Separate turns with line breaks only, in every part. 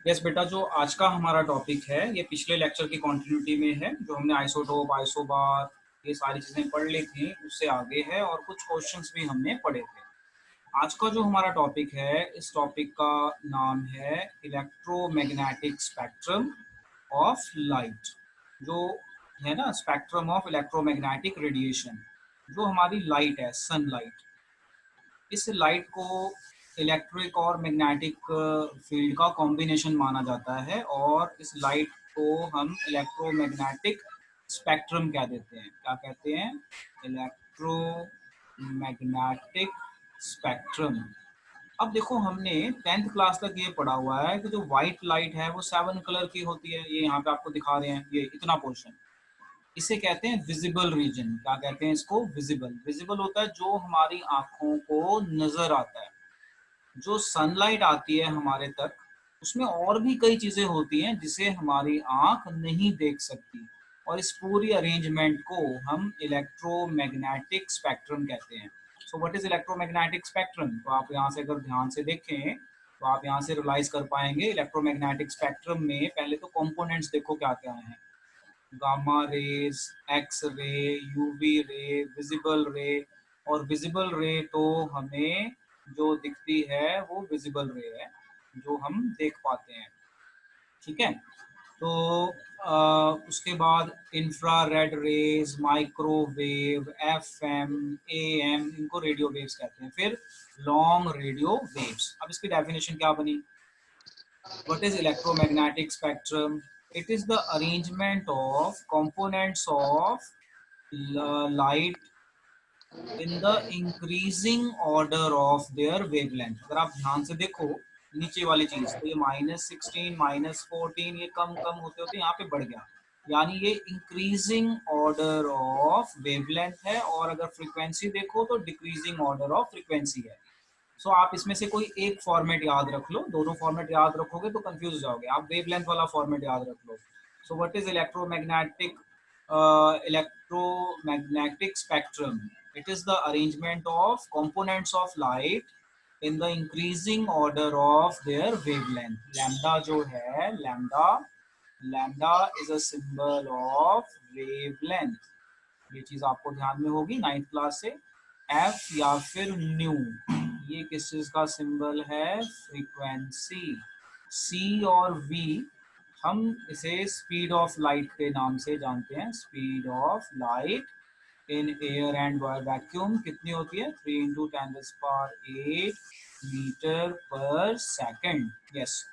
Yes बेटा, जो आज का हमारा टॉपिक है ये पिछले लेक्चर की कंटिन्यूटी में है। जो हमने आइसोटोप, आइसोबार ये सारी चीज़ें पढ़ ली थी उससे आगे है, और कुछ क्वेश्चंस भी हमने पढ़े थे। आज का जो हमारा टॉपिक है, इस टॉपिक का नाम है इलेक्ट्रोमैग्नेटिक स्पेक्ट्रम ऑफ लाइट। जो है ना, स्पेक्ट्रम ऑफ इलेक्ट्रोमैग्नेटिक रेडिएशन। जो हमारी लाइट है, सनलाइट, इस लाइट को इलेक्ट्रिक और मैग्नेटिक फील्ड का कॉम्बिनेशन माना जाता है, और इस लाइट को हम इलेक्ट्रोमैग्नेटिक स्पेक्ट्रम कह देते हैं। क्या कहते हैं? Electromagnetic spectrum. अब देखो, हमने 10th क्लास तक ये पढ़ा हुआ है कि जो व्हाइट लाइट है वो 7 कलर की होती है। ये यहाँ पे आपको दिखा रहे हैं, ये इतना पोर्शन, इसे कहते हैं विजिबल रीजन। क्या कहते हैं इसको? विजिबल। विजिबल होता है जो हमारी आंखों को नजर आता है। जो सनलाइट आती है हमारे तक, उसमें और भी कई चीजें होती हैं जिसे हमारी आंख नहीं देख सकती, और इस पूरी अरेंजमेंट को हम इलेक्ट्रोमैग्नेटिक स्पेक्ट्रम कहते हैं। सो व्हाट इज इलेक्ट्रोमैग्नेटिक स्पेक्ट्रम? तो आप यहाँ से अगर ध्यान से देखें तो आप यहाँ से रियलाइज कर पाएंगे इलेक्ट्रोमैग्नेटिक स्पेक्ट्रम में पहले तो कंपोनेंट्स देखो क्या क्या हैं। Gamma rays, X ray, UV ray, visible रे। और विजिबल रे तो हमें जो दिखती है वो विजिबल रे है, जो हम देख पाते हैं। ठीक है। तो उसके बाद infrared rays, microwave, FM, am, इनको रेडियो वेव्स कहते हैं। फिर लॉन्ग रेडियो वेव्स। अब इसकी डेफिनेशन क्या बनी? What is electromagnetic spectrum? It is the arrangement of components of light in the increasing order of their wavelength. अगर आप ध्यान से देखो नीचे वाली चीज, तो ये -16, -14, ये कम कम होते होते यहाँ पे बढ़ गया, यानी ये इंक्रीजिंग ऑर्डर ऑफ वेवलेंथ है। और अगर फ्रीक्वेंसी देखो तो डिक्रीजिंग ऑर्डर ऑफ फ्रीक्वेंसी है। सो आप इसमें से कोई एक फॉर्मेट याद रख लो। दोनों फॉर्मेट याद रखोगे तो कंफ्यूज हो जाओगे। आप वेवलेंथ वाला फॉर्मेट याद रख लो। So what is electromagnetic spectrum? It is the arrangement of components of light in the increasing order of their wavelength. Lambda जो है, lambda, lambda is a symbol of wavelength. ये चीज आपको ध्यान में होगी 9th क्लास से। एफ या फिर न्यू, ये किस चीज का सिंबल है? फ्रीक्वेंसी। सी और वी, हम इसे स्पीड ऑफ लाइट के नाम से जानते हैं। Speed of light in air and vacuum कितनी होती है? 3 × 10⁸ मीटर पर सेकेंड। यस।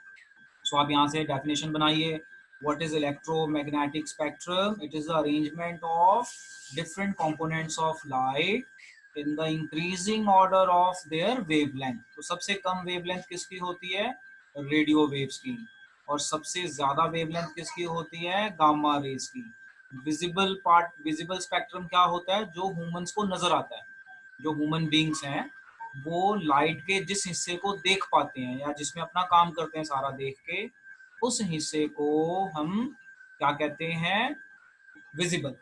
सो आप यहाँ से डेफिनेशन बनाइए। What is electromagnetic spectrum? It is the arrangement of different components of light in the increasing order of their wavelength. तो सबसे कम wavelength किसकी होती है? रेडियो वेव्स की। और सबसे ज्यादा वेवलेंथ किसकी होती है? गामा रेज की। विजिबल पार्ट, विजिबल स्पेक्ट्रम क्या होता है? जो ह्यूमंस को नजर आता है। जो ह्यूमन बींग्स हैं वो लाइट के जिस हिस्से को देख पाते हैं या जिसमें अपना काम करते हैं सारा देख के, उस हिस्से को हम क्या कहते हैं? विजिबल।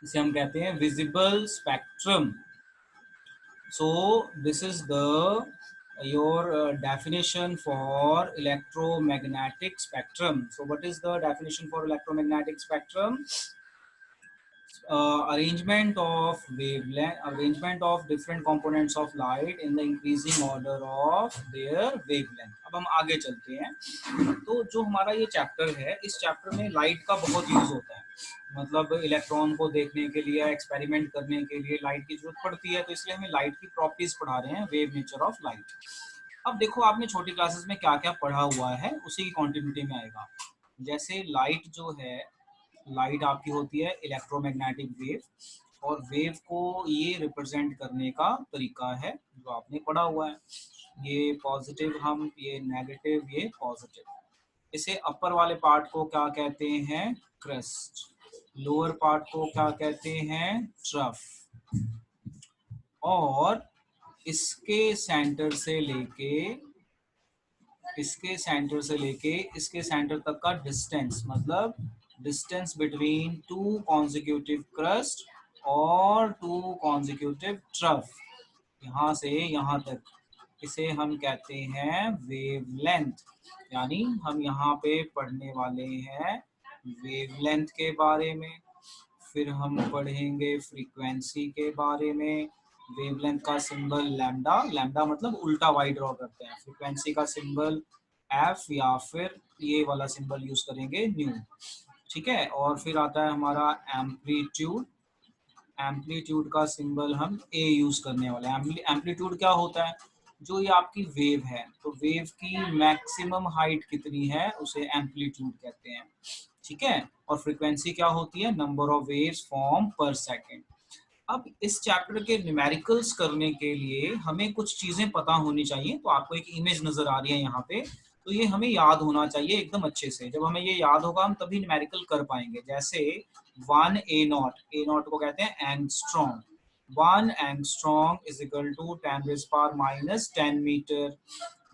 इसे हम कहते हैं visible spectrum. So this is the your definition for electromagnetic spectrum. So what is the definition for electromagnetic spectrum? Arrangement of wavelength, arrangement of different components of light in the increasing order of their wavelength. अब हम आगे चलते हैं। तो जो हमारा ये chapter है, इस चैप्टर में लाइट का बहुत यूज होता है। मतलब इलेक्ट्रॉन को देखने के लिए, एक्सपेरिमेंट करने के लिए लाइट की जरूरत पड़ती है, तो इसलिए हमें लाइट की प्रॉपर्टीज पढ़ा रहे हैं, वेव नेचर ऑफ लाइट। अब देखो, आपने छोटी क्लासेस में क्या क्या पढ़ा हुआ है उसी की कॉन्टिन्यूटी में आएगा। जैसे लाइट जो है, लाइट आपकी होती है इलेक्ट्रोमैग्नेटिक वेव, और वेव को ये रिप्रेजेंट करने का तरीका है जो आपने पढ़ा हुआ है। ये पॉजिटिव हम, ये नेगेटिव, ये पॉजिटिव। इसे अपर वाले पार्ट को क्या कहते हैं? क्रेस्ट। लोअर पार्ट को क्या कहते हैं? ट्रफ। और इसके सेंटर से लेके, इसके सेंटर से लेके इसके सेंटर तक का डिस्टेंस, मतलब distance between two consecutive crust और टू कॉन्जिक्यूटिव ट्रफ, यहाँ से यहाँ तक, इसे हम कहते हैं वेवलेंथ। यानी हम यहाँ पे पढ़ने वाले हैं वेवलेंथ के बारे में। फिर हम पढ़ेंगे फ्रीक्वेंसी के बारे में। वेवलेंथ का सिंबल लैम्डा, लैम्डा मतलब उल्टा वाई ड्रॉ करते हैं। फ्रीक्वेंसी का सिंबल एफ या फिर ये वाला सिंबल यूज करेंगे न्यू। ठीक है, और फिर आता है हमारा एम्पलीट्यूड। एम्पलीट्यूड का सिंबल हम ए यूज करने वाले हैं। एम्पलीट्यूड क्या होता है? जो ये आपकी वेव है, तो वेव की मैक्सिमम हाइट कितनी है उसे एम्पलीट्यूड कहते हैं। ठीक है, और फ्रीक्वेंसी क्या होती है? नंबर ऑफ वेव्स फॉर्म पर सेकेंड। अब इस चैप्टर के न्यूमेरिकल्स करने के लिए हमें कुछ चीजें पता होनी चाहिए। तो आपको एक इमेज नजर आ रही है यहाँ पे, तो ये हमें याद होना चाहिए एकदम अच्छे से। जब हमें ये याद होगा हम तभी न्यूमेरिकल कर पाएंगे। जैसे 1 A0, ए नॉट को कहते हैं angstrom. 1 angstrom is equal to 10⁻⁻10 metre.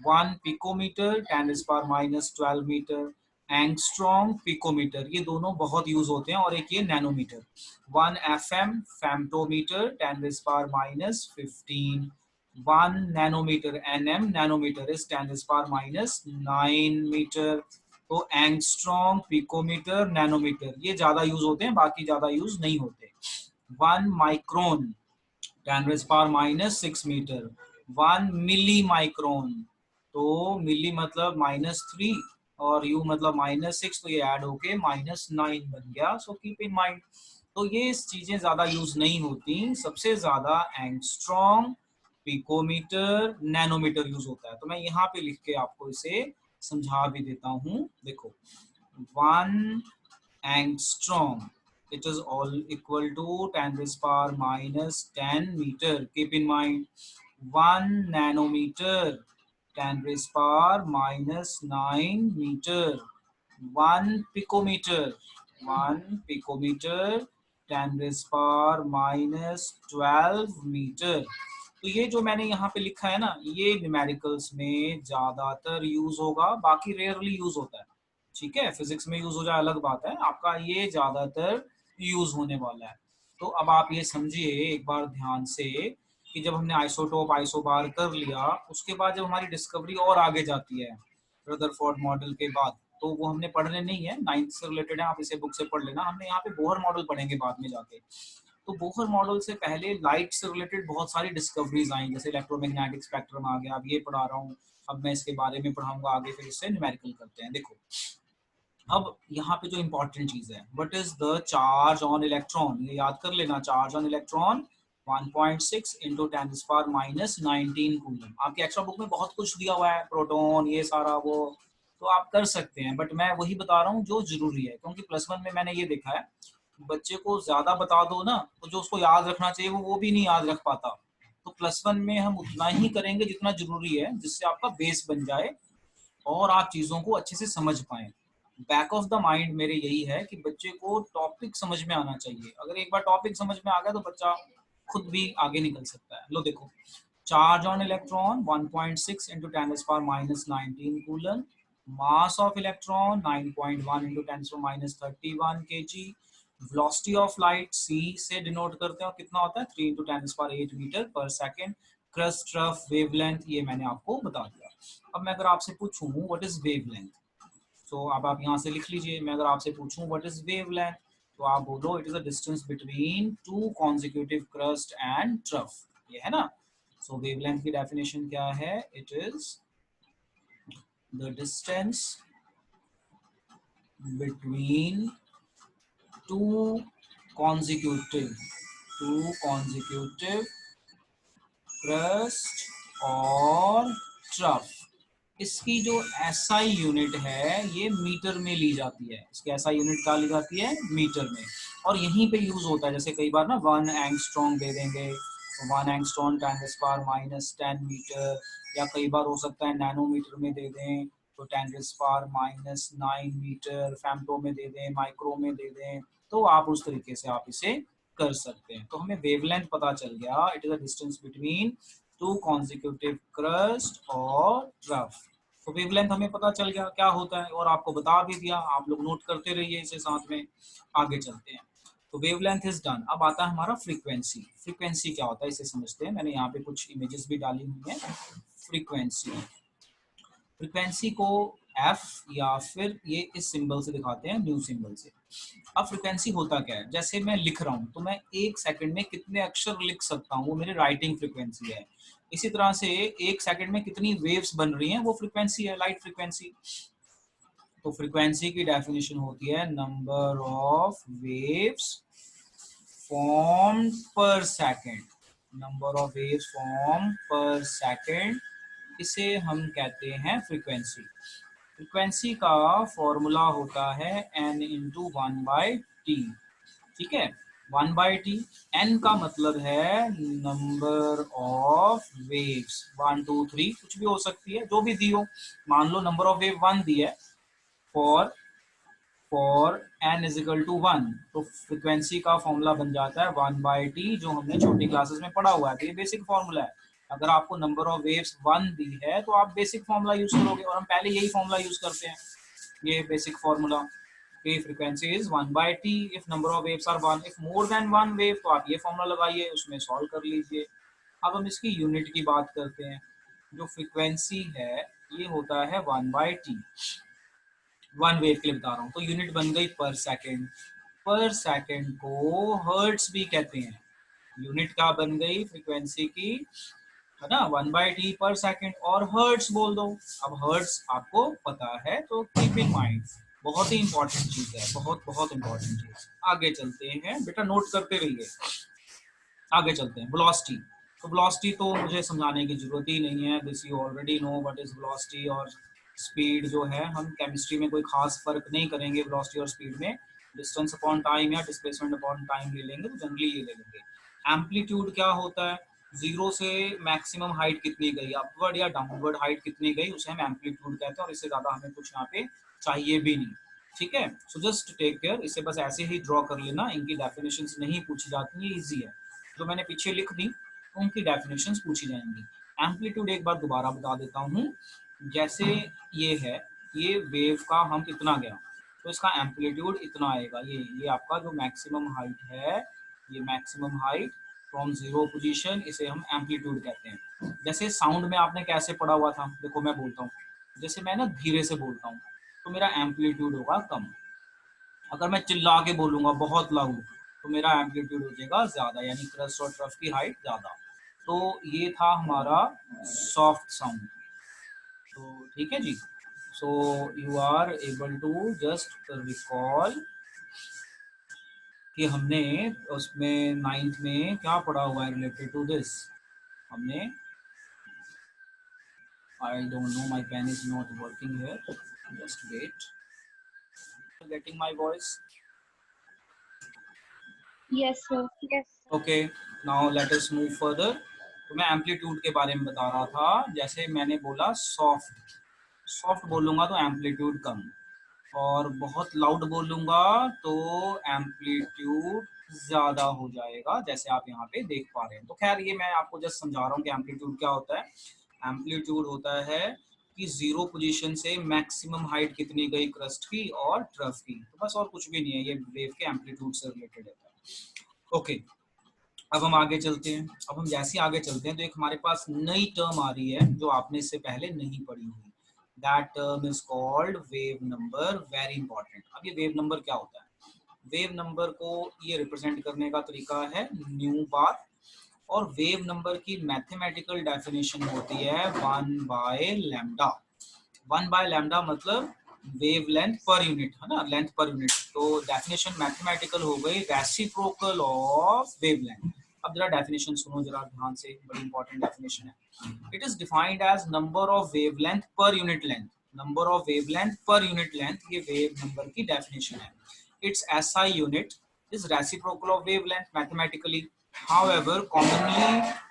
1 picometre 10⁻⁻12 metre. Angstrom, picometre, ये दोनों बहुत यूज होते हैं। और एक ये nanometre. 1 FM, femtometre 10⁻⁻15। 1 nanometre, NM, nanometre is 10⁻⁹ metre. तो एंगस्ट्रॉम, पिकोमीटर, नैनोमीटर ये ज्यादा यूज होते हैं, बाकी ज्यादा यूज नहीं होते। 1 माइक्रोन 10⁻⁻6 मीटर। 1 मिली माइक्रोन, तो मिली मतलब -3 और यू मतलब -6, तो ये ऐड होके -9 बन गया। So keep in mind. तो ये चीजें ज्यादा यूज नहीं होती। सबसे ज्यादा एंगस्ट्रॉम, पिकोमीटर, नैनोमीटर यूज होता है। तो मैं यहाँ पे लिख के आपको इसे समझा भी देता हूँ। देखो, 1 angstrom, it is all equal to 10⁻⁻10 meter. Keep in mind, 1 nanometer 10⁻⁹9 meter. 1 picometer, 1 picometer 10⁻⁻12 metre. तो ये जो मैंने यहाँ पे लिखा है ना, ये न्यूमेरिकल्स में ज्यादातर यूज होगा, बाकी रेयरली यूज होता है। ठीक है, फिजिक्स में यूज हो जाए अलग बात है, आपका ये ज्यादातर यूज होने वाला है। तो अब आप ये समझिए एक बार ध्यान से कि जब हमने आइसोटोप, आइसोबार कर लिया, उसके बाद जब हमारी डिस्कवरी और आगे जाती है रदरफोर्ड मॉडल के बाद, तो वो हमने पढ़ने नहीं है, 9th से रिलेटेड है, आप इसे बुक से पढ़ लेना। हमने यहाँ पे बोहर मॉडल पढ़ेंगे बाद में जाके। तो बोहर मॉडल से पहले लाइट से रिलेटेड बहुत सारी डिस्कवरीज आई, जैसे इलेक्ट्रोमैग्नेटिक स्पेक्ट्रम आ गया। अब ये पढ़ा रहा हूँ, अब मैं इसके बारे में पढ़ाऊंगा आगे, फिर इससे न्यूमेरिकल करते हैं। देखो, अब यहाँ पे जो इंपॉर्टेंट चीज है, what is the charge on electron, ये याद कर लेना। Charge on electron 1.6 into 10⁻⁻19 coulomb. आपके एक्स्ट्रा बुक में बहुत कुछ दिया हुआ है, प्रोटॉन, ये सारा वो, तो आप कर सकते हैं, बट मैं वही बता रहा हूँ जो जरूरी है। क्योंकि +1 में मैंने ये देखा है, बच्चे को ज्यादा बता दो ना, तो जो उसको याद रखना चाहिए वो भी नहीं याद रख पाता। तो +1 में हम उतना ही करेंगे जितना जरूरी है, जिससे आपका बेस बन जाए और आप चीजों को अच्छे से समझ पाए। बैक ऑफ द माइंड मेरे यही है कि बच्चे को टॉपिक समझ में आना चाहिए। अगर एक बार टॉपिक समझ में आ गया तो बच्चा खुद भी आगे निकल सकता है। लो देखो, charge on electron 1.6 into 10⁻⁻19 कूलन। Mass of electron 9.1 into 10⁻31 kg। Velocity of light c से डिनोट करते हैं, और कितना होता है 3 into 10⁸ metre per second. Crust, rough, wavelength, ये मैंने आपको बता दिया। अब मैं अगर आपसे पूछूं व्हाट इज वेवलेंथ, तो अब आप यहाँ से लिख लीजिए। मैं अगर आपसे पूछूं व्हाट इज वेवलेंथ, तो आप बोलो it is a distance between two consecutive crust and trough. ये है ना। सो वेवलेंथ की डेफिनेशन क्या है? It is the distance between two consecutive crust और ट्रफ। इसकी जो एसआई यूनिट है ये मीटर में ली जाती है। इसकी एसआई यूनिट क्या ली जाती है? मीटर में। और यहीं पे यूज होता है। जैसे कई बार ना 1 एंगस्ट्रॉम दे देंगे, तो 1 एंगस्ट्रॉम 10⁻⁻10 मीटर, या कई बार हो सकता है नैनोमीटर में दे दें तो 10⁻⁹ मीटर, फेम्टो में दे दें, माइक्रो में दे दें। तो आप उस तरीके से आप इसे कर सकते हैं। तो हमें वेवलेंथ पता चल गया, it is a distance between two consecutive crust और ट्रफ। तो वेवलेंथ हमें पता चल गया क्या होता है, और आपको बता भी दिया। आप लोग नोट करते रहिए इसे साथ में, आगे चलते हैं। तो वेवलेंथ इज डन। अब आता है हमारा फ्रीक्वेंसी। फ्रीक्वेंसी क्या होता है इसे समझते हैं। मैंने यहाँ पे कुछ इमेजेस भी डाली हुई हैं। फ्रीक्वेंसी। फ्रीक्वेंसी को एफ या फिर ये इस सिंबल से दिखाते हैं, न्यू सिंबल से। अब फ्रीक्वेंसी होता क्या है, जैसे मैं लिख रहा हूँ तो मैं एक सेकंड में कितने अक्षर लिख सकता हूँ, वो मेरी राइटिंग फ्रीक्वेंसी है। इसी तरह से एक सेकंड में कितनी वेव्स बन रही हैं, वो फ्रीक्वेंसी है, लाइट फ्रीक्वेंसी। तो फ्रीक्वेंसी की डेफिनेशन होती है नंबर ऑफ वेव्स फॉर्म पर second, number of waves form पर सेकंड, इसे हम कहते हैं फ्रीक्वेंसी। फ्रीक्वेंसी का फॉर्मूला होता है n into one by T, ठीक है, 1/t। n का मतलब है नंबर ऑफ वेव्स, 1 2 3 कुछ भी हो सकती है, जो भी दी हो। मान लो नंबर ऑफ वेव 1 दी है, for n is equal to 1, तो फ्रिक्वेंसी का फॉर्मूला बन जाता है 1/t, जो हमने छोटी क्लासेस में पढ़ा हुआ है। तो ये बेसिक फॉर्मूला है। अगर आपको नंबर ऑफ वेव्स 1 दी है तो आप बेसिक फॉर्मूला यूज करोगे, और हम पहले यही फॉर्मूला यूज करते हैं, ये basic formula. Frequency is 1/t if number of waves are 1, if more than 1 wave तो आप ये फॉर्मूला लगाइए, उसमें सॉल्व कर लीजिए। अब हम इसकी यूनिट की बात करते हैं। जो फ्रीक्वेंसी है ये होता है 1/t, 1 वेव के लिए बता रहा हूँ, तो यूनिट बन गई पर सेकेंड। पर सेकेंड को हर्ट्स भी कहते हैं। यूनिट क्या बन गई फ्रीक्वेंसी की, है ना, 1/t पर सेकेंड, और हर्ट्स बोल दो। अब हर्ट्स आपको पता है तो कीप इन माइंड, बहुत ही इंपॉर्टेंट चीज है, बहुत बहुत इंपॉर्टेंट चीज। आगे चलते हैं, बेटा नोट करते रहिए। आगे चलते हैं, वेलोसिटी। तो वेलोसिटी तो मुझे समझाने की जरूरत ही नहीं है, this you already know what is velocity. और स्पीड जो है, हम केमिस्ट्री में कोई खास फर्क नहीं करेंगे वेलोसिटी और स्पीड में, डिस्टेंस अपॉन टाइम या डिस्प्लेसमेंट अपॉन टाइम ले लेंगे, तो जनरली ये ले लेंगे। एम्पलीट्यूड क्या होता है, जीरो से मैक्सिमम हाइट कितनी गई, अपवर्ड या डाउनवर्ड हाइट कितनी गई, उसे हम एम्पलीट्यूड कहते हैं, और इससे ज्यादा हमें कुछ यहाँ पे चाहिए भी नहीं, ठीक है। सो जस्ट टेक केयर, इसे बस ऐसे ही ड्रॉ कर लेना, इनकी डेफिनेशंस नहीं पूछी जाती है, इजी है। जो मैंने पीछे लिख दी उनकी डेफिनेशंस पूछी जाएंगी। एम्पलीट्यूड एक बार दोबारा बता देता हूँ। जैसे ये है, ये वेव का हम इतना गया, तो इसका एम्पलीट्यूड इतना आएगा। ये आपका जो मैक्सिमम हाइट है, ये maximum height from zero position, इसे हम एम्पलीट्यूड कहते हैं। जैसे साउंड में आपने कैसे पढ़ा हुआ था, देखो मैं बोलता हूँ, जैसे मैं ना धीरे से बोलता हूँ तो मेरा एम्पलीट्यूड होगा कम, अगर मैं चिल्ला के बोलूंगा बहुत लाउड तो मेरा एम्पलीट्यूड हो जाएगा ज्यादा, यानी क्रस्ट और ट्रफ की हाइट ज्यादा। तो ये था हमारा सॉफ्ट साउंड। तो ठीक है जी। So you are able to just recall कि हमने उसमें 9th में क्या पढ़ा हुआ है रिलेटेड टू दिस। हमने, I don't know, my pen is not working here, just wait, getting my voice.
Yes, sir. Yes.
Okay, now let us move further. तो मैं एम्पलीट्यूड के बारे में बता रहा था। जैसे मैंने बोला सॉफ्ट, सॉफ्ट बोलूंगा तो एम्पलीट्यूड कम, और बहुत लाउड बोलूंगा तो एम्पलीट्यूड ज्यादा हो जाएगा, जैसे आप यहाँ पे देख पा रहे हैं। तो खैर ये मैं आपको जस्ट समझा रहा हूँ कि एम्पलीट्यूड क्या होता है। एम्पलीट्यूड होता है कि जीरो पोजीशन से मैक्सिमम हाइट कितनी गई क्रस्ट की और ट्रफ की, तो बस और कुछ भी नहीं है, ये वेव के एम्पलीट्यूड से रिलेटेड है। ओके, अब हम आगे चलते हैं। अब हम जैसे आगे चलते हैं तो एक हमारे पास नई टर्म आ रही है जो आपने इससे पहले नहीं पढ़ी हुई। That term is called wave number, very important. अब ये वेव नंबर क्या होता है, वेव नंबर को ये रिप्रेजेंट करने का तरीका है न्यू बार, और वेव नंबर की मैथमेटिकल डेफिनेशन होती है 1/λ। 1/λ मतलब वेव लेंथ पर यूनिट, है ना, लेंथ पर यूनिट। तो डेफिनेशन मैथमेटिकल हो गई रेसिप्रोकल ऑफ वेव लेंथ। अब जरा डेफिनेशन सुनो जरा ध्यान से, बड़ी इंपॉर्टेंट डेफिनेशन है। It is defined as number of wave length per unit length, number of wave length per unit length, ये वेव नंबर की डेफिनेशन है। Its SI unit is reciprocal of wavelength mathematically. However, commonly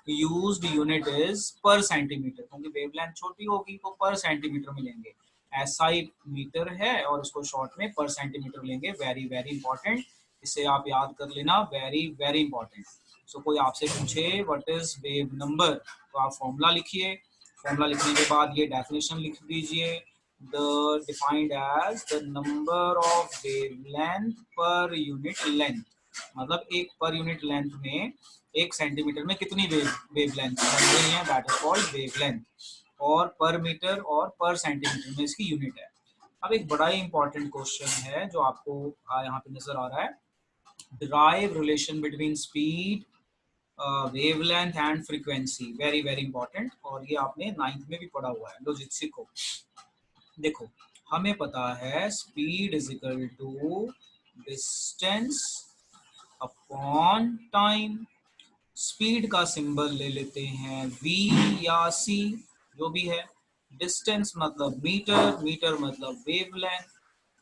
used unit is per centimeter, क्योंकि wavelength छोटी होगी तो पर centimetre में लेंगे। एसआई मीटर है और इसको शॉर्ट में पर सेंटीमीटर लेंगे। वेरी वेरी इंपॉर्टेंट, इसे आप याद कर लेना, वेरी वेरी इंपॉर्टेंट। सो कोई आपसे पूछे व्हाट इज वेव नंबर, तो आप फॉर्मूला लिखिए, फॉर्मूला लिखने के बाद ये डेफिनेशन लिख दीजिए। The defined as the number of wavelength per unit length, मतलब एक पर यूनिट लेंथ में एक सेंटीमीटर में कितनी वेव लेंथ बन रही है, that is called wave length. और पर मीटर और पर सेंटीमीटर में इसकी यूनिट है। अब एक बड़ा ही इंपॉर्टेंट क्वेश्चन है जो आपको यहाँ पे नजर आ रहा है, derive relation between speed, wavelength and frequency. Very very important, और ये आपने 9th में भी पढ़ा हुआ है। लो जी सीखो। देखो हमें पता है speed is equal to distance upon time. Speed का सिंबल ले लेते हैं v या c, जो भी है। डिस्टेंस मतलब मीटर, मीटर मतलब वेवलेंथ,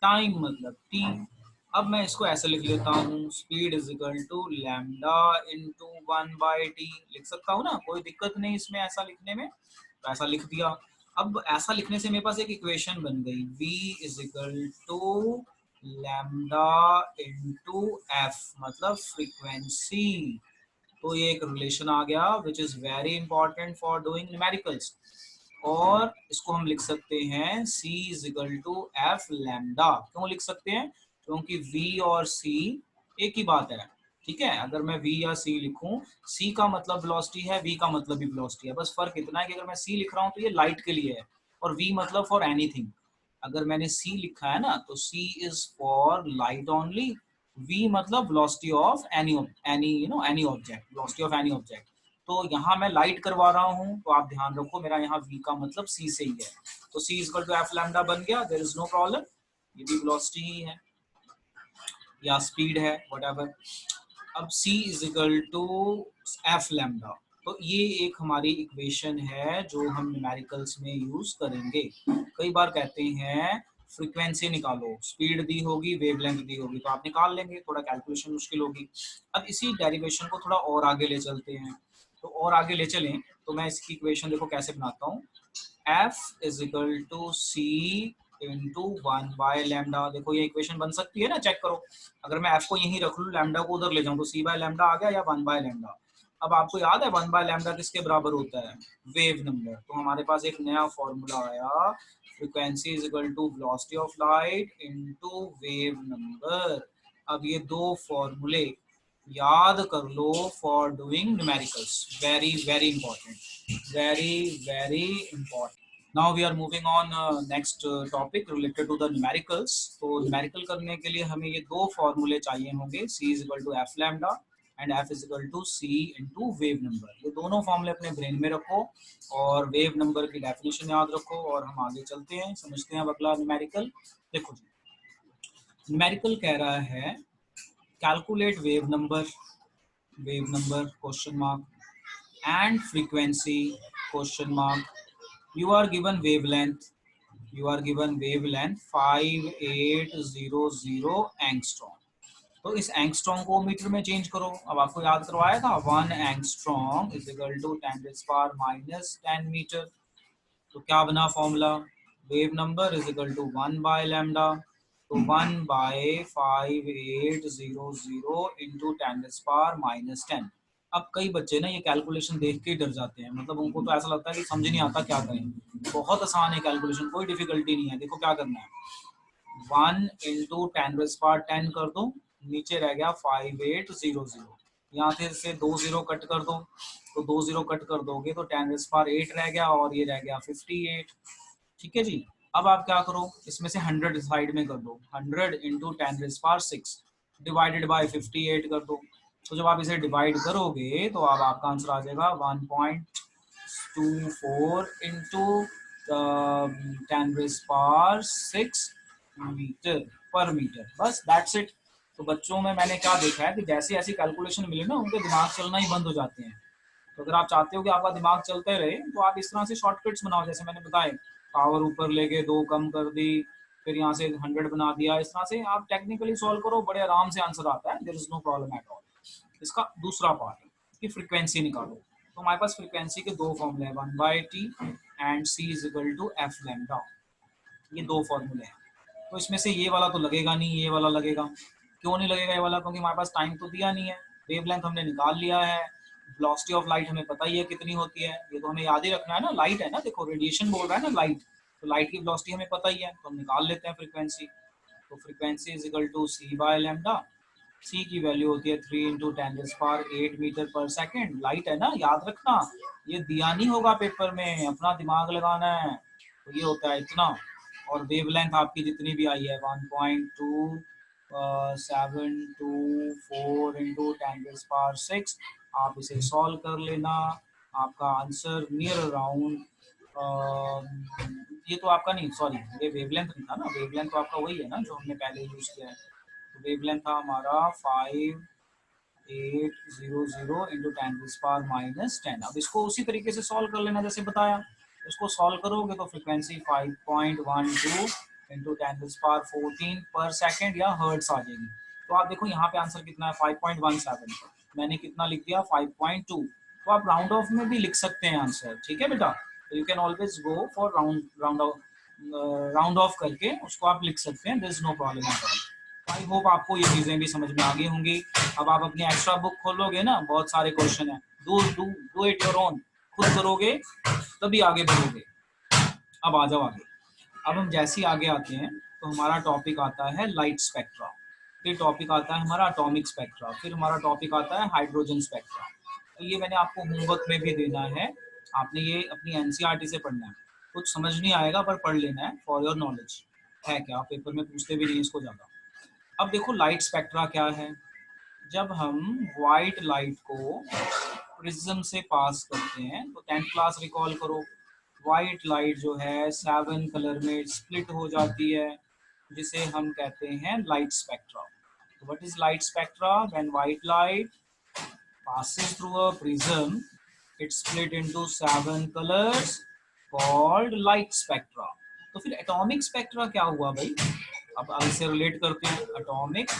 टाइम मतलब t। अब मैं इसको ऐसे लिख लेता हूँ, speed is equal to lambda into 1/t। लिख सकता हूँ ना, कोई दिक्कत नहीं इसमें ऐसा लिखने में, तो ऐसा लिख दिया। अब ऐसा लिखने से मेरे पास एक इक्वेशन बन गई, v is equal to lambda into f, मतलब फ्रीक्वेंसी। तो ये एक रिलेशन आ गया which is very important for doing numericals. और इसको हम लिख सकते हैं c is equal to F lambda. क्यों लिख सकते हैं? क्योंकि v और c एक ही बात है। ठीक है, अगर मैं v या c लिखूं, c का मतलब वेलोसिटी है, v का मतलब भी वेलोसिटी है। बस फर्क इतना है कि अगर मैं c लिख रहा हूं तो ये लाइट के लिए है, और v मतलब फॉर एनीथिंग। अगर मैंने c लिखा है ना, तो c is for light only, v मतलब velocity of any any object, velocity of any object. तो यहाँ मैं लाइट करवा रहा हूँ, तो आप ध्यान रखो मेरा यहाँ v का मतलब c से ही है। तो c equal to F lambda बन गया, देयर इज नो प्रॉब्लम। ये भी वेलोसिटी ही है या स्पीड है, व्हाटएवर। अब c is equal to F lambda. तो ये एक हमारी इक्वेशन है जो हम न्यूमेरिकल्स में यूज करेंगे। कई बार कहते हैं फ्रीक्वेंसी निकालो, स्पीड दी होगी, वेवलेंथ दी होगी, तो आप निकाल लेंगे, थोड़ा कैलकुलेशन मुश्किल होगी। अब इसी डेरिवेशन को थोड़ा और आगे ले चलते हैं। तो और आगे ले चलें तो मैं इसकी इक्वेशन देखो कैसे बनाता हूँ, F is equal to C into 1/λ। देखो ये इक्वेशन बन सकती है ना, चेक करो। अगर मैं एफ को यहीं रख लूँ, लैम्डा को उधर ले जाऊँ, तो c/λ आ गया या 1/λ। अब आपको याद है 1/λ किसके बराबर होता है? Wave number. तो हमारे पास एक नया फॉर्मूला आया, frequency is equal to velocity of light into wave number. अब ये दो फॉर्मूले याद कर लो for doing numericals. Very very important, very very important. Now we are moving on next topic related to the numericals। तो numerical करने के लिए हमें ये दो फॉर्मूले चाहिए होंगे, c is equal to F lambda and f is equal to c into wave number. ये दोनों फॉर्मूले अपने ब्रेन में रखो और वेव नंबर की डेफिनेशन याद रखो, और हम आगे चलते हैं, समझते हैं अब अगला न्यूमेरिकल। देखो जी, न्यूमेरिकल कह रहा है calculate wave number question mark and frequency question mark. You are given wavelength, 5800 angstrom. तो इस एंगस्ट्रॉम को मीटर में चेंज करो। अब आपको याद करवाया था 1 angstrom is equal to 10⁻⁻10 metre. तो क्या बना formula, wave number is equal to 1/λ। तो 1/5800 इंटू 10⁻⁻10। अब कई बच्चे ना ये कैलकुलेशन देख के ही डर जाते हैं, मतलब उनको तो ऐसा लगता है कि समझ नहीं आता क्या करें। बहुत आसान है कैलकुलेशन, कोई डिफिकल्टी नहीं है। देखो क्या करना है, 1 इंटू 10⁻10 कर दो, नीचे रह गया 5800। यहाँ से 2 जीरो कट कर दो, तो 2 जीरो कट कर दोगे तो 10⁸ रह गया, और ये रह गया 58। ठीक है जी। अब आप क्या करो, इसमें से 100 साइड में कर दो, 100 इंटू 10⁶ डिवाइडेड बाई 58 कर दो। तो जब आप इसे डिवाइड करोगे तो अब आपका आंसर आ जाएगा 1.24 इंटू 10⁶ मीटर पर मीटर। बस दैट्स इट। तो बच्चों में मैंने क्या देखा है कि जैसे ऐसी कैलकुलेशन मिले ना, उनके दिमाग चलना ही बंद हो जाते हैं। तो अगर आप चाहते हो कि आपका दिमाग चलते रहे, तो आप इस तरह से शॉर्टकट्स बनाओ, जैसे मैंने बताए, पावर ऊपर लेके 2 कम कर दी, फिर यहाँ से 100 बना दिया। इस तरह से आप टेक्निकली सॉल्व करो, बड़े आराम से आंसर आता है, there is no problem at all. इसका दूसरा पार्ट कि फ्रीक्वेंसी निकालो। तो हमारे पास फ्रीक्वेंसी के दो फॉर्मूले हैं, 1/t and c is equal to F lambda. ये दो फॉर्मूले हैं। तो इसमें से ये वाला तो लगेगा नहीं, ये वाला लगेगा। क्यों नहीं लगेगा ये वाला? क्योंकि हमारे पास टाइम तो दिया नहीं है, वेवलेंथ हमने निकाल लिया है, वेलोसिटी ऑफ लाइट हमें पता ही है कितनी होती है, ये तो हमें याद ही रखना है ना। लाइट है ना, देखो रेडिएशन बोल रहा है ना लाइट, तो लाइट की वेलोसिटी हमें पता ही है, तो हम निकाल लेते हैं फ्रीक्वेंसी। तो frequency is equal to c/λ C की वैल्यू होती है 3 into 10⁸ metre per second. Light है ना, याद रखना, ये दिया नहीं होगा पेपर में, अपना दिमाग लगाना है। तो ये होता है इतना। और वेवलेंथ आपकी जितनी भी आई है 1.2724 इंटू 10⁶, आप इसे सॉल्व कर लेना। आपका आंसर नियर अराउंड, ये तो आपका नहीं, सॉरी, ये वेवलेंथ नहीं था ना, वेवलेंथ तो आपका वही है ना जो हमने पहले यूज किया है। तो वेवलेंथ था हमारा 5800 इंटू 10⁻⁻10। अब इसको उसी तरीके से सॉल्व कर लेना जैसे बताया। इसको सॉल्व करोगे तो फ्रिक्वेंसी 5.12 इंटू 10⁻14 पर सेकेंड या हर्ट्स आ जाएगी। तो आप देखो यहाँ पे आंसर कितना है 5.17, मैंने कितना लिख दिया 5.2। तो आप राउंड ऑफ में भी लिख सकते हैं आंसर, ठीक है बेटा। तो you can always go for round off करके उसको आप लिख सकते हैं, there is no problem at all. I hope आपको ये चीजें भी समझ में आ गई होंगी। अब आप अपनी एक्स्ट्रा बुक खोलोगे ना, बहुत सारे क्वेश्चन है, डू इट योर ओन, खुद करोगे तभी आगे बढ़ोगे। अब आ जाओ आगे। अब हम जैसे ही आगे आते हैं तो हमारा टॉपिक आता है लाइट स्पेक्ट्रा, फिर टॉपिक आता है हमारा एटॉमिक स्पेक्ट्रा, फिर हमारा टॉपिक आता है हाइड्रोजन स्पेक्ट्रा। तो ये मैंने आपको होमवर्क में भी देना है, आपने ये अपनी एनसीईआरटी से पढ़ना है। कुछ समझ नहीं आएगा पर पढ़ लेना है फॉर योर नॉलेज, है क्या, पेपर में पूछते भी नहीं इसको ज़्यादा। अब देखो लाइट स्पेक्ट्रा क्या है। जब हम वाइट लाइट को प्रिज्म से पास करते हैं तो 10th क्लास रिकॉल करो, वाइट लाइट जो है 7 कलर में स्प्लिट हो जाती है, जिसे हम कहते हैं लाइट स्पेक्ट्रा। तो what is light spectra? When white light passes through a prism, it split into 7 colors called light spectra। तो फिर एटॉमिक स्पेक्ट्रा क्या हुआ भाई? अब इससे रिलेट करते हैं एटॉमिक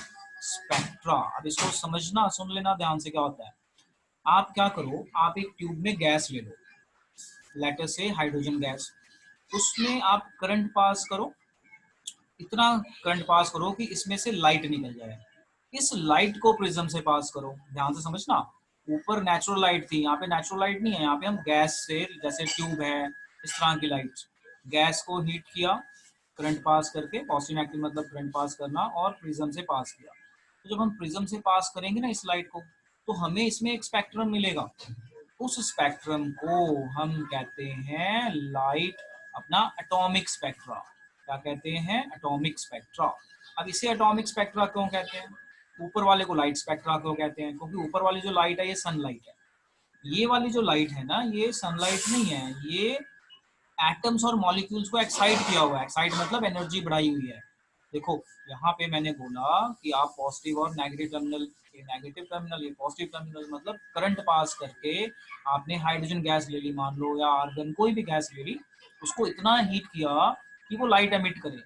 स्पेक्ट्रा। अब इसको समझना, सुन लेना ध्यान से क्या होता है। आप क्या करो, आप एक ट्यूब में गैस ले लो, लेटर से हाइड्रोजन गैस, उसमें आप करंट पास करो, इतना करंट पास करो कि इसमें से लाइट निकल जाए। इस लाइट को प्रिज्म से पास करो, ध्यान से समझना। ऊपर नेचुरल लाइट थी, यहाँ पे नेचुरल लाइट नहीं है, यहाँ पे हम गैस से, जैसे ट्यूब है इस तरह की लाइट, गैस को हीट किया करंट पास करके, पॉजिटिव नेगेटिव मतलब करंट पास करना, और प्रिज्म से पास किया। तो जब हम प्रिज्म से पास करेंगे ना इस लाइट को, तो हमें इसमें एक स्पेक्ट्रम मिलेगा। उस स्पेक्ट्रम को हम कहते हैं लाइट, अपना एटॉमिक स्पेक्ट्रा। क्या कहते हैं? Atomic spectra. अब इसे एटॉमिक स्पेक्ट्रा क्यों कहते हैं? ऊपर वाले को लाइट स्पेक्ट्रा क्यों कहते हैं? क्योंकि ऊपर वाली जो लाइट है ये सनलाइट है, ये वाली जो लाइट है ना ये सनलाइट नहीं है, ये एटम्स और मॉलिक्यूल्स को एक्साइट किया हुआ है। एक्साइट मतलब एनर्जी बढ़ाई हुई है। देखो यहाँ पे मैंने बोला कि आप पॉजिटिव और नेगेटिव टर्मिनल, ये नेगेटिव टर्मिनल, ये पॉजिटिव टर्मिनल, मतलब करंट पास करके आपने हाइड्रोजन गैस ले ली मान लो, या आर्गन, कोई भी गैस ले ली, उसको इतना हीट किया कि वो लाइट एमिट करे।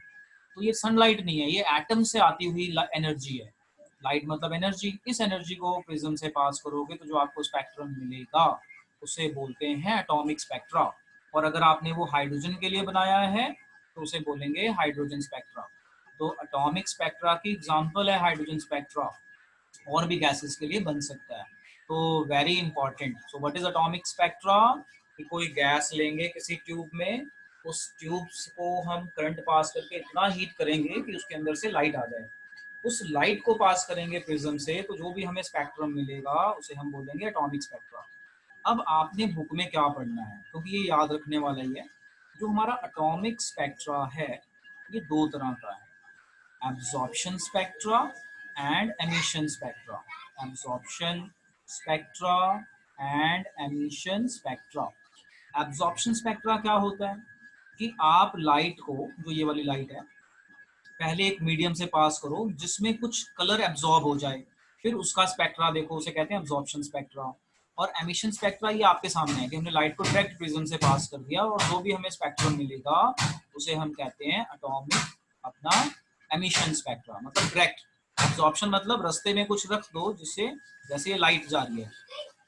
तो ये सनलाइट नहीं है, ये एटम से आती हुई एनर्जी है। लाइट मतलब एनर्जी। इस एनर्जी को प्रिज्म से पास करोगे तो जो आपको स्पेक्ट्रम मिलेगा उसे बोलते हैं एटॉमिक स्पेक्ट्रा। और अगर आपने वो हाइड्रोजन के लिए बनाया है तो उसे बोलेंगे हाइड्रोजन स्पेक्ट्रा। तो एटॉमिक स्पेक्ट्रा की एग्जांपल है हाइड्रोजन स्पेक्ट्रा, और भी गैसेस के लिए बन सकता है। तो very important. So what is atomic spectra? कि कोई गैस लेंगे किसी ट्यूब में, उस ट्यूब को हम करंट पास करके इतना हीट करेंगे कि उसके अंदर से लाइट आ जाए, उस लाइट को पास करेंगे प्रिज्म से, तो जो भी हमें स्पेक्ट्रम मिलेगा उसे हम बोलेंगे एटॉमिक स्पेक्ट्रा। अब आपने बुक में क्या पढ़ना है, क्योंकि ये याद रखने वाला ही है। जो हमारा एटॉमिक स्पेक्ट्रा है ये दो तरह का है, absorption spectra and emission spectra। absorption spectra and emission spectra। absorption spectra क्या होता है कि आप लाइट को, जो ये वाली लाइट है, पहले एक मीडियम से पास करो जिसमें कुछ कलर एब्जॉर्ब हो जाए, फिर उसका स्पेक्ट्रा देखो, उसे कहते हैं एब्जॉर्प्शन स्पेक्ट्रा। और एमिशन स्पेक्ट्रा ये आपके सामने है कि हमने लाइट को डायरेक्ट प्रिज्म से पास कर दिया, और जो भी हमें स्पेक्ट्रम मिलेगा उसे हम कहते हैं एटॉमिक, अपना एमिशन स्पेक्ट्रा, मतलब डायरेक्ट। एब्जॉर्प्शन मतलब रास्ते में कुछ रख दो जिससे, जैसे ये लाइट जा रही है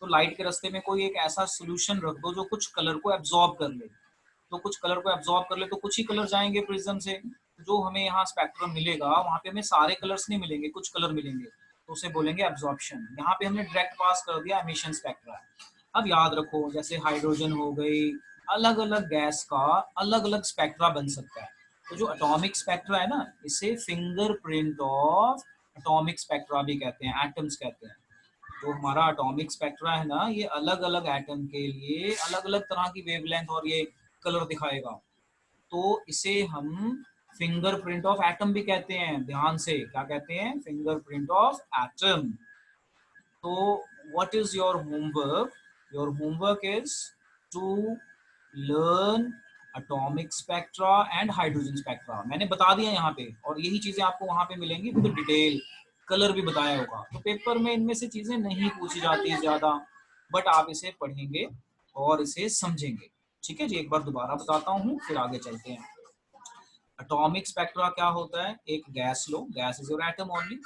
तो लाइट के रास्ते में कोई एक ऐसा सोल्यूशन रख दो जो कुछ कलर को एब्जॉर्ब कर ले, तो कुछ कलर को एब्जॉर्ब कर ले तो कुछ ही कलर जाएंगे प्रिज्म से। जो हमें यहाँ स्पेक्ट्रम मिलेगा वहाँ पे हमें सारे कलर्स नहीं मिलेंगे, कुछ कलर मिलेंगे, तो उसे बोलेंगे एब्जॉर्प्शन। यहाँ पे हमने डायरेक्ट पास कर दिया, एमिशन स्पेक्ट्रा। अब याद रखो जैसे हाइड्रोजन हो गई, अलग अलग गैस का अलग अलग स्पेक्ट्रा बन सकता है। तो जो एटॉमिक स्पेक्ट्रा है ना, इसे फिंगरप्रिंट ऑफ एटॉमिक स्पेक्ट्रा भी कहते हैं, एटम्स कहते हैं। जो हमारा एटॉमिक स्पेक्ट्रा है ना, ये अलग अलग एटम के लिए अलग अलग तरह की वेवलेंथ और ये कलर दिखाएगा। तो इसे हम फिंगरप्रिंट ऑफ एटम भी कहते हैं। ध्यान से, क्या कहते हैं? Fingerprint of atom. तो what is your homework? Your homework is to learn atomic spectra and hydrogen spectra. मैंने बता दिया यहाँ पे, और यही चीजें आपको वहां पे मिलेंगी विद डिटेल, कलर भी बताया होगा। तो पेपर में इनमें से चीजें नहीं पूछी जाती ज्यादा, बट आप इसे पढ़ेंगे और इसे समझेंगे। ठीक है जी, एक बार दोबारा बताता हूँ, फिर आगे चलते हैं। एटॉमिक स्पेक्ट्रा क्या होता है? एक gas low, gas is your atom only,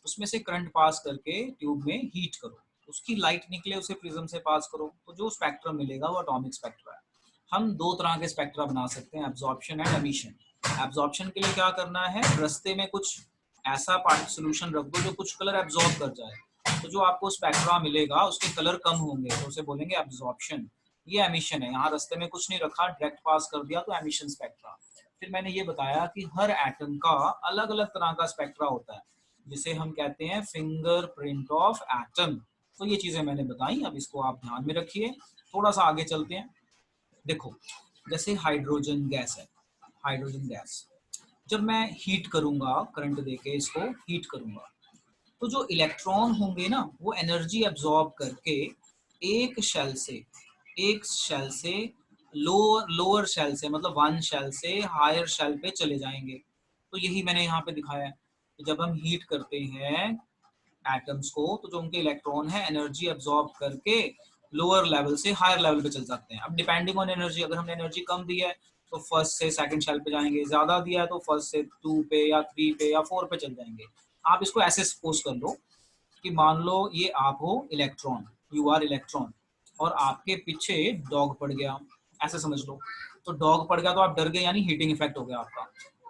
उसमें से करंट पास करके ट्यूब में हीट करो, उसकी लाइट निकले, उसे प्रिज्म से पास करो, तो जो स्पेक्ट्रम मिलेगा वो एटॉमिक स्पेक्ट्रा है। हम दो तरह के स्पेक्ट्रा बना सकते हैं, एब्जॉर्प्शन एंड एमिशन। एब्जॉर्प्शन के लिए क्या करना है? रास्ते में कुछ ऐसा पार्ट सोल्यूशन रख दो जो कुछ कलर एब्जॉर्ब कर जाए, तो जो आपको स्पेक्ट्रा मिलेगा उसके कलर कम होंगे, तो उसे बोलेंगे एब्जॉर्प्शन। ये एमिशन है, यहाँ रास्ते में कुछ नहीं रखा, डायरेक्ट पास कर दिया, तो एमिशन स्पेक्ट्रा। फिर मैंने ये बताया कि हर एटम का अलग अलग तरह का स्पेक्ट्रा होता है, जिसे हम कहते हैं फिंगरप्रिंट ऑफ एटम। तो ये चीजें मैंने बताई, अब इसको आप ध्यान में रखिए। थोड़ा सा आगे चलते हैं। देखो, जैसे हाइड्रोजन गैस है, हाइड्रोजन गैस जब मैं हीट करूंगा, करंट देके इसको हीट करूंगा, तो जो इलेक्ट्रॉन होंगे ना, वो एनर्जी एब्जॉर्ब करके एक शेल से लोअर लोअर शेल से, मतलब वन शेल से हायर शेल पे चले जाएंगे। तो यही मैंने यहाँ पे दिखाया है कि जब हम हीट करते हैं एटम्स को, तो जो उनके इलेक्ट्रॉन है एनर्जी एब्जॉर्ब करके लोअर लेवल से हायर लेवल पे चल जाते हैं। अब डिपेंडिंग ऑन एनर्जी, अगर हमने एनर्जी कम दी है तो फर्स्ट से सेकंड शेल पे जाएंगे, ज्यादा दिया है तो फर्स्ट से 2 पे या 3 पे या 4 पे चल जाएंगे। आप इसको ऐसे सपोज कर लो कि मान लो ये आप हो इलेक्ट्रॉन, यू आर इलेक्ट्रॉन, और आपके पीछे डॉग पड़ गया, ऐसे समझ लो। तो डॉग पड़ गया तो आप डर गए, यानी हीटिंग इफेक्ट हो गया आपका।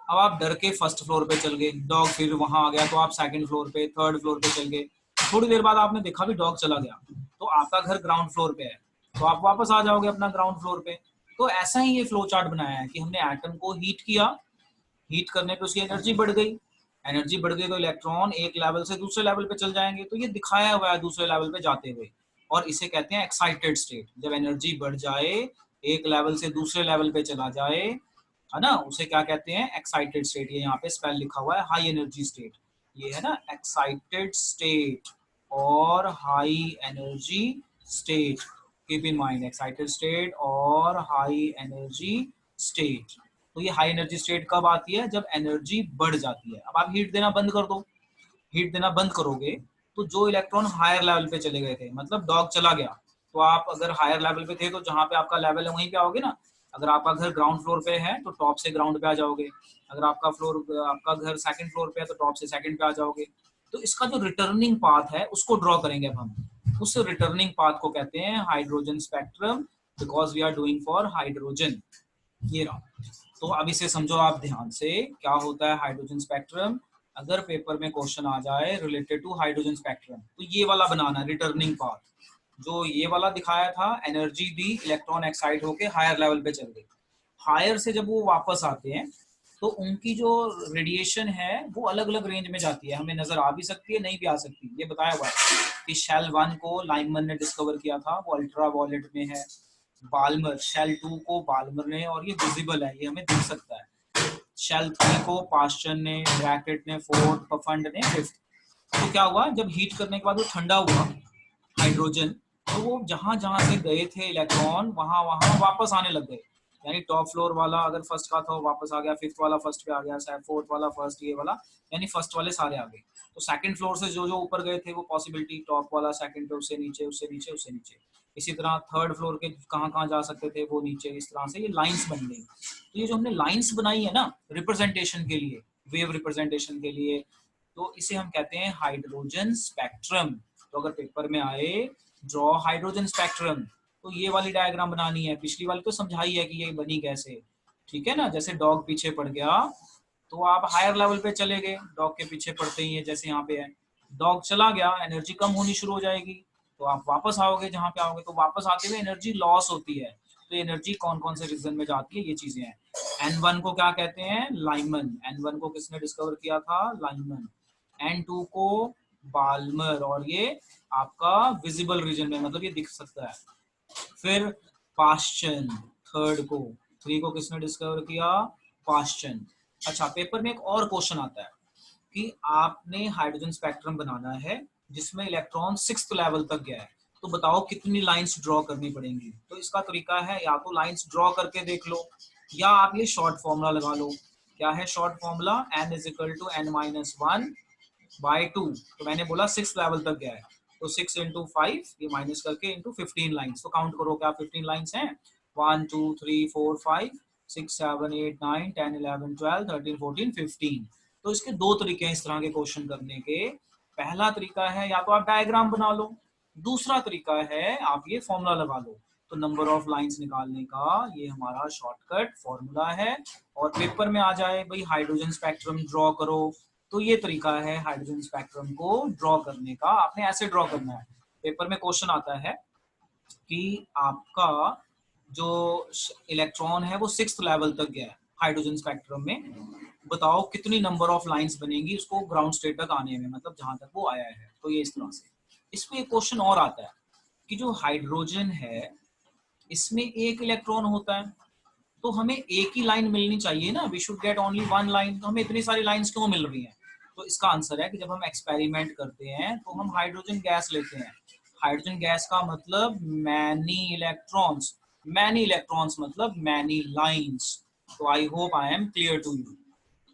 अब आप डर के फर्स्ट फ्लोर पे चल गए, डॉग फिर वहां आ गया, तो आप सेकंड फ्लोर पे, थर्ड फ्लोर पे चल गए। थोड़ी देर बाद आपने देखा भी डॉग चला गया, तो आपका घर ग्राउंड फ्लोर पे है, तो आप वापस आ जाओगे अपना ग्राउंड फ्लोर पे। तो ऐसा ही ये फ्लो चार्ट बनाया है कि हमने एटम को हीट किया, हीट करने पे उसकी एनर्जी बढ़ गई, एनर्जी बढ़ गई तो इलेक्ट्रॉन एक लेवल से दूसरे लेवल पे चल जाएंगे, तो ये दिखाया हुआ है दूसरे लेवल पे जाते हुए। और इसे कहते हैं एक्साइटेड स्टेट। जब एनर्जी बढ़ जाए, एक लेवल से दूसरे लेवल पे चला जाए, है ना, उसे क्या कहते हैं? Excited state. ये यहाँ पे स्पेल लिखा हुआ है, हाई एनर्जी स्टेट। ये है ना एक्साइटेड स्टेट और high energy state. Keep in mind, excited state और हाई एनर्जी स्टेट। तो ये हाई एनर्जी स्टेट कब आती है? जब एनर्जी बढ़ जाती है। अब आप हीट देना बंद कर दो, हीट देना बंद करोगे तो जो इलेक्ट्रॉन हायर लेवल पे चले गए थे, मतलब डॉग चला गया, तो आप अगर हायर लेवल पे थे तो जहाँ पे आपका लेवल है वहीं पे आओगे ना। अगर आपका घर ग्राउंड फ्लोर पे है तो टॉप से ग्राउंड पे आ जाओगे, अगर आपका घर सेकंड फ्लोर पे है तो टॉप से सेकंड पे आ जाओगे। तो इसका जो रिटर्निंग पाथ है उसको ड्रॉ करेंगे अब हम। उस रिटर्निंग पाथ को कहते हैं hydrogen spectrum, because we are doing for hydrogen. ये रहा। तो अब इसे समझो आप ध्यान से, क्या होता है हाइड्रोजन स्पेक्ट्रम। अगर पेपर में क्वेश्चन आ जाए रिलेटेड टू हाइड्रोजन स्पेक्ट्रम, तो ये वाला बनाना, रिटर्निंग पाथ। जो ये वाला दिखाया था, एनर्जी दी, इलेक्ट्रॉन एक्साइट होके हायर लेवल पे चल गए, हायर से जब वो वापस आते हैं तो उनकी जो रेडिएशन है वो अलग अलग रेंज में जाती है, हमें नजर आ भी सकती है, नहीं भी आ सकती। ये बताया हुआ है कि शेल 1 को लाइमन ने डिस्कवर किया था, वो अल्ट्रा वॉयलेट में है। बाल्मर, शेल 2 को बाल्मर ने, और ये विजिबल है, ये हमें दिख सकता है। शेल 3 को पास्चर ने, ब्रैकेट ने, फोर्थ, पफंड ने, फिफ्थ। तो क्या हुआ, जब हीट करने के बाद वो ठंडा हुआ हाइड्रोजन, तो वो जहां जहां से गए थे इलेक्ट्रॉन वहां वहां वापस आने लग गए। यानी टॉप फ्लोर वाला अगर फर्स्ट का था वो वापस आ गया, फिफ्थ वाला फर्स्ट पे आ गया, फोर्थ वाला फर्स्ट, ये वाला, यानी फर्स्ट वाले सारे आ गए। तो सेकंड फ्लोर से जो जो ऊपर गए थे वो पॉसिबिलिटी, टॉप वाला सेकंड पे, उससे नीचे, उससे नीचे, उससे नीचे। इसी तरह थर्ड फ्लोर के कहाँ कहाँ जा सकते थे वो नीचे। इस तरह से ये लाइंस बन गई। तो ये जो हमने लाइंस बनाई है ना रिप्रेजेंटेशन के लिए, वेव रिप्रेजेंटेशन के लिए, तो इसे हम कहते हैं हाइड्रोजन स्पेक्ट्रम। तो अगर पेपर में आए ड्रॉ हाइड्रोजन स्पेक्ट्रम, तो ये वाली डायग्राम बनानी है। पिछली वाली तो समझाई है कि ये बनी कैसे, ठीक है ना। जैसे डॉग पीछे पड़ गया तो आप हायर लेवल पे चले गए, डॉग के पीछे पड़ते ही है, जैसे यहाँ पे है डॉग चला गया, एनर्जी कम होनी शुरू हो जाएगी, तो आप वापस आओगे, जहाँ पे आओगे तो वापस आते हुए एनर्जी लॉस होती है। तो एनर्जी कौन कौन से रीजन में जाती है, ये चीजें हैं। N1 को क्या कहते हैं? लाइमन। N1 को किसने डिस्कवर किया था? लाइमन। N2 को बाल्मर, और ये आपका विजिबल रीजन में, मतलब ये दिख सकता है। फिर पाश्चन, थर्ड को, 3 को किसने डिस्कवर किया? पाश्चन। अच्छा, पेपर में एक और क्वेश्चन आता है कि आपने हाइड्रोजन स्पेक्ट्रम बनाना है जिसमें इलेक्ट्रॉन 6th लेवल तक गया है, तो बताओ कितनी लाइंस ड्रॉ करनी पड़ेंगी। तो इसका तरीका है, या तो लाइंस ड्रॉ करके देख लो, या आप ये शॉर्ट फॉर्मूला लगा लो। क्या है short formula? n = n-1 by 2। तो मैंने बोला 6th लेवल तक गया है, तो 6 × 5 ये माइनस करके इंटू 15 लाइंस। तो काउंट करो, क्या 15 लाइंस हैं? 1 2 3 4 5 6 7 8 9 10 11 12 13 14 15। तो इसके दो तरीके हैं इस तरह के क्वेश्चन करने के। पहला तरीका है या तो आप डायग्राम बना लो, दूसरा तरीका है आप ये फॉर्मूला लगा लो। तो नंबर ऑफ लाइंस निकालने का ये हमारा शॉर्टकट फॉर्मूला है। और पेपर में आ जाए भाई हाइड्रोजन स्पेक्ट्रम ड्रॉ करो, तो ये तरीका है हाइड्रोजन स्पेक्ट्रम को ड्रॉ करने का। आपने ऐसे ड्रॉ करना है। पेपर में क्वेश्चन आता है कि आपका जो इलेक्ट्रॉन है वो 6th लेवल तक गया है हाइड्रोजन स्पेक्ट्रम में, बताओ कितनी नंबर ऑफ लाइंस बनेंगी उसको ग्राउंड स्टेट तक आने में, मतलब जहां तक वो आया है। तो ये इस तरह से। इसमें एक क्वेश्चन और आता है कि जो हाइड्रोजन है इसमें एक इलेक्ट्रॉन होता है, तो हमें एक ही लाइन मिलनी चाहिए ना, we should get only 1 line, तो हमें इतनी सारी लाइंस क्यों मिल रही हैं? तो इसका आंसर है कि जब हम एक्सपेरिमेंट करते हैं तो हम हाइड्रोजन गैस लेते हैं। हाइड्रोजन गैस का मतलब मैनी इलेक्ट्रॉन्स, मैनी इलेक्ट्रॉन्स मतलब मैनी लाइंस। तो I hope I am clear to you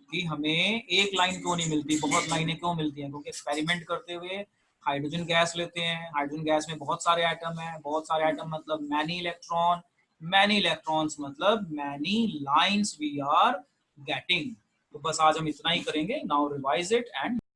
कि हमें एक लाइन क्यों नहीं मिलती, बहुत लाइनें क्यों मिलती हैं, क्योंकि एक्सपेरिमेंट करते हुए हाइड्रोजन गैस लेते हैं। हाइड्रोजन गैस में बहुत सारे आइटम हैं, बहुत सारे आइटम मतलब मैनी इलेक्ट्रॉन, मैनी इलेक्ट्रॉन्स मतलब many lines we are getting. तो बस आज हम इतना ही करेंगे। Now revise it and